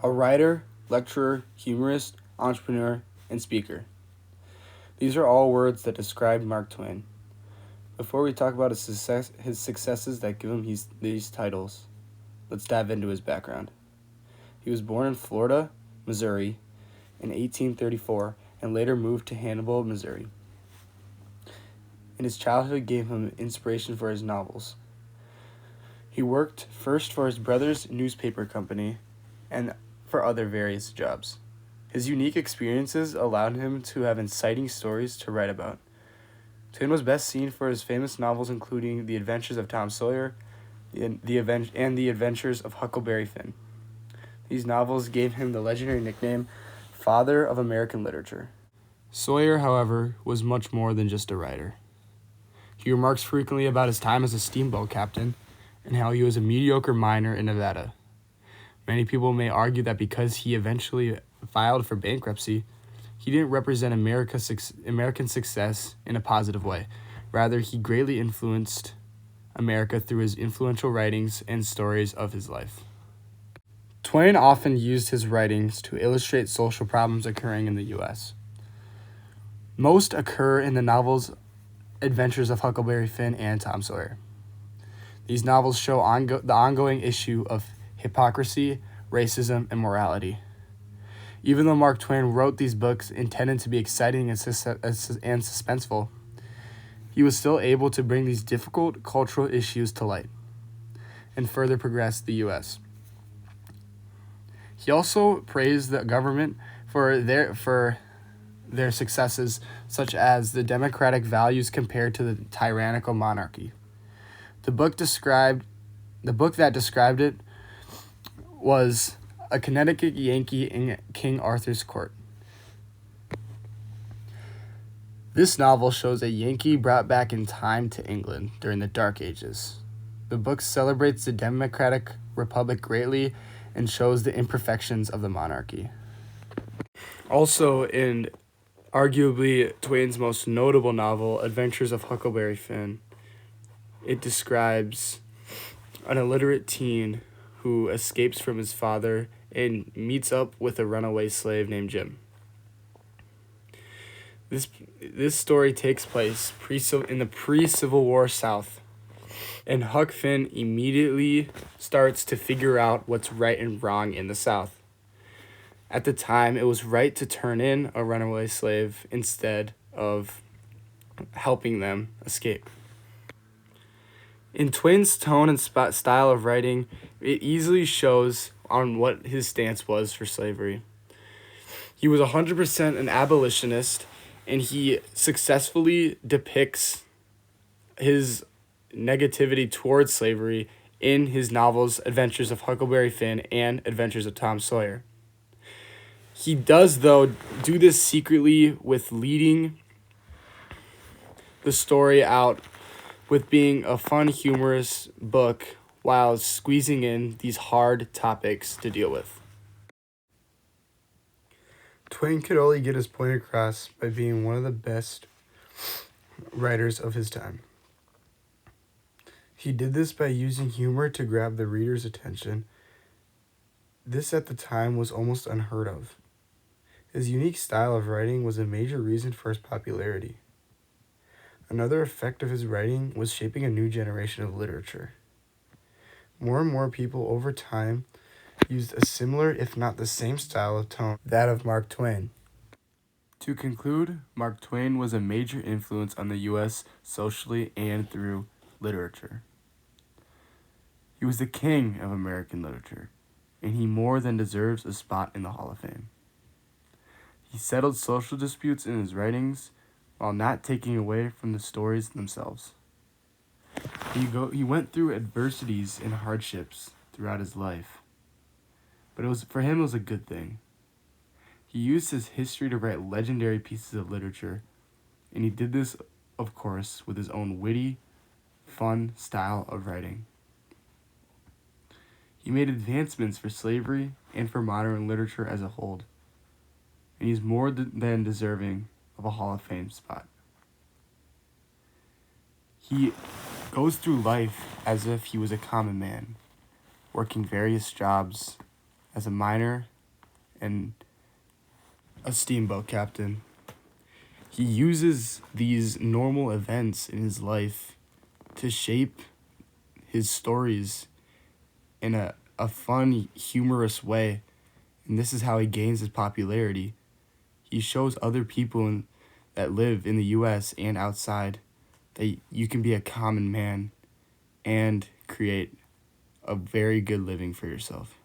a writer, lecturer, humorist, entrepreneur, and speaker. These are all words that describe Mark Twain. Before we talk about his successes that give him these titles, let's dive into his background. He was born in Florida, Missouri, in 1834 and later moved to Hannibal, Missouri. And his childhood gave him inspiration for his novels. He worked first for his brother's newspaper company and for other various jobs. His unique experiences allowed him to have inciting stories to write about. Twain was best seen for his famous novels including The Adventures of Tom Sawyer and The Adventures of Huckleberry Finn. These novels gave him the legendary nickname Father of American Literature. Sawyer, however, was much more than just a writer. He remarks frequently about his time as a steamboat captain and how he was a mediocre miner in Nevada. Many people may argue that because he eventually filed for bankruptcy, he didn't represent American success in a positive way. Rather, he greatly influenced America through his influential writings and stories of his life. Twain often used his writings to illustrate social problems occurring in the U.S. Most occur in the novels Adventures of Huckleberry Finn and Tom Sawyer. These novels show the ongoing issue of hypocrisy, racism, and morality. Even though Mark Twain wrote these books intended to be exciting and suspenseful, he was still able to bring these difficult cultural issues to light and further progress the U.S. He also praised the government for their successes, such as the democratic values compared to the tyrannical monarchy. The book that described it was A Connecticut Yankee in King Arthur's Court. This novel shows a Yankee brought back in time to England during the Dark Ages. The book celebrates the democratic republic greatly and shows the imperfections of the monarchy. Also, in arguably Twain's most notable novel, Adventures of Huckleberry Finn, it describes an illiterate teen who escapes from his father and meets up with a runaway slave named Jim. This story takes place in the pre-Civil War South, and Huck Finn immediately starts to figure out what's right and wrong in the South. At the time, it was right to turn in a runaway slave instead of helping them escape. In Twain's tone and style of writing, it easily shows on what his stance was for slavery. He was 100% an abolitionist, and he successfully depicts his negativity towards slavery in his novels Adventures of Huckleberry Finn and Adventures of Tom Sawyer. He does, though, do this secretly with leading the story out with being a fun, humorous book while squeezing in these hard topics to deal with. Twain could only get his point across by being one of the best writers of his time. He did this by using humor to grab the reader's attention. This at the time was almost unheard of. His unique style of writing was a major reason for his popularity. Another effect of his writing was shaping a new generation of literature. More and more people over time used a similar, if not the same style of tone, that of Mark Twain. To conclude, Mark Twain was a major influence on the U.S. socially and through literature. He was the king of American literature, and he more than deserves a spot in the Hall of Fame. He settled social disputes in his writings while not taking away from the stories themselves. He went through adversities and hardships throughout his life, but for him it was a good thing. He used his history to write legendary pieces of literature, and he did this, of course, with his own witty, fun style of writing. He made advancements for slavery and for modern literature as a whole, and he's more than deserving of a Hall of Fame spot. He goes through life as if he was a common man, working various jobs as a miner, and a steamboat captain. He uses these normal events in his life to shape his stories in a fun, humorous way. And this is how he gains his popularity. He shows other people that live in the U.S. and outside that you can be a common man and create a very good living for yourself.